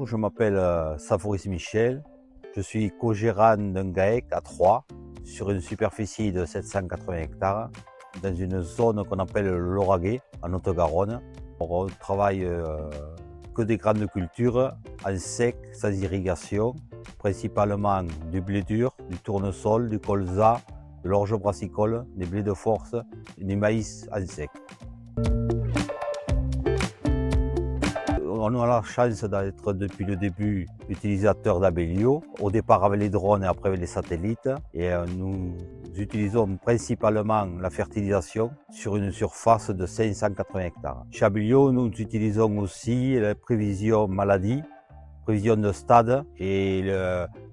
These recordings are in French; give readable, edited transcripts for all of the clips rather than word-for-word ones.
Bonjour, je m'appelle Saphoris Michel. Je suis co-gérant d'un GAEC à Troyes, sur une superficie de 780 hectares, dans une zone qu'on appelle le Lauragais, en Haute-Garonne. On travaille que des grandes cultures, en sec, sans irrigation, principalement du blé dur, du tournesol, du colza, de l'orge brassicole, des blés de force, du maïs en sec. On a la chance d'être depuis le début utilisateur d'Abellio, au départ avec les drones et après avec les satellites. Et nous utilisons principalement la fertilisation sur une surface de 580 hectares. Chez Abellio, nous utilisons aussi la prévision maladie, prévision de stade et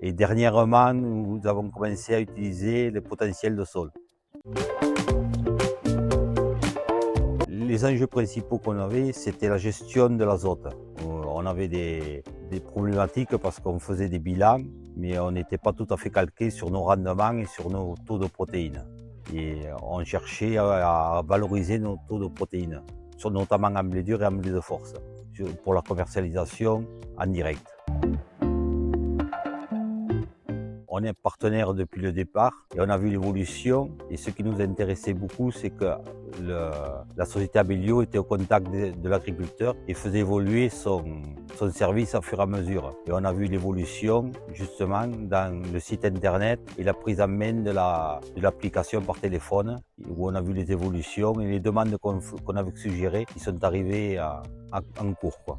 dernièrement, nous avons commencé à utiliser le potentiel de sol. Les enjeux principaux qu'on avait, c'était la gestion de l'azote. On avait des problématiques parce qu'on faisait des bilans, mais on n'était pas tout à fait calqué sur nos rendements et sur nos taux de protéines. Et on cherchait à valoriser nos taux de protéines, notamment en blé dur et en blé de force, pour la commercialisation en direct. On est partenaire depuis le départ et on a vu l'évolution. Et ce qui nous intéressait beaucoup, c'est que la société Abellio était au contact de l'agriculteur et faisait évoluer son service au fur et à mesure. Et on a vu l'évolution justement dans le site internet et la prise en main de l'application par téléphone, où on a vu les évolutions et les demandes qu'on avait suggérées qui sont arrivées en cours.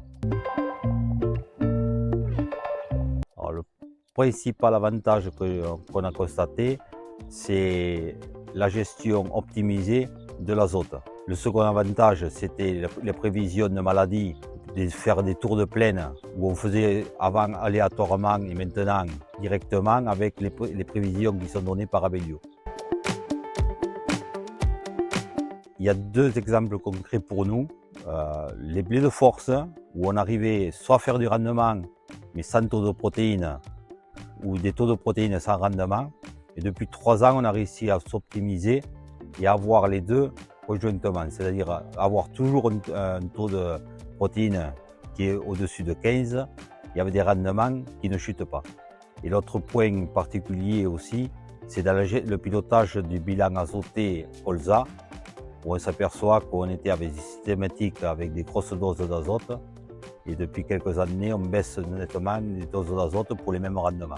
Le principal avantage qu'on a constaté, c'est la gestion optimisée de l'azote. Le second avantage, c'était les prévisions de maladies, de faire des tours de plaine où on faisait avant aléatoirement et maintenant directement avec les prévisions qui sont données par Abellio. Il y a deux exemples concrets pour nous. Les blés de force, où on arrivait soit à faire du rendement, mais sans taux de protéines, ou des taux de protéines sans rendement. Et depuis 3 ans, on a réussi à s'optimiser et à avoir les deux conjointement, c'est-à-dire avoir toujours un taux de protéines qui est au-dessus de 15 et avec des rendements qui ne chutent pas. Et l'autre point particulier aussi, c'est dans le pilotage du bilan azoté colza, où on s'aperçoit qu'on était avec des systématiques avec des grosses doses d'azote. Et depuis quelques années, on baisse nettement les doses d'azote pour les mêmes rendements.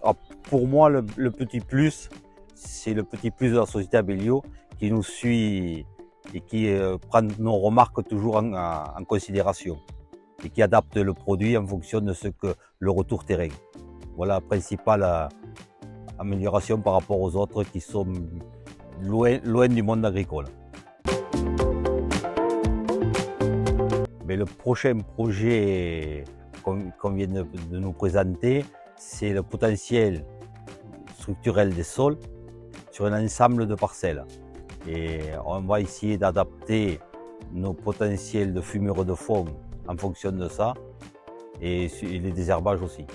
Alors, pour moi, le petit plus, c'est le petit plus de la société Abellio qui nous suit et qui prend nos remarques toujours en considération et qui adapte le produit en fonction de ce que le retour terrain. Voilà la principale amélioration par rapport aux autres qui sont loin du monde agricole. Mais le prochain projet qu'on vient de nous présenter, c'est le potentiel structurel des sols sur un ensemble de parcelles. Et on va essayer d'adapter nos potentiels de fumure de fond en fonction de ça et les désherbages aussi.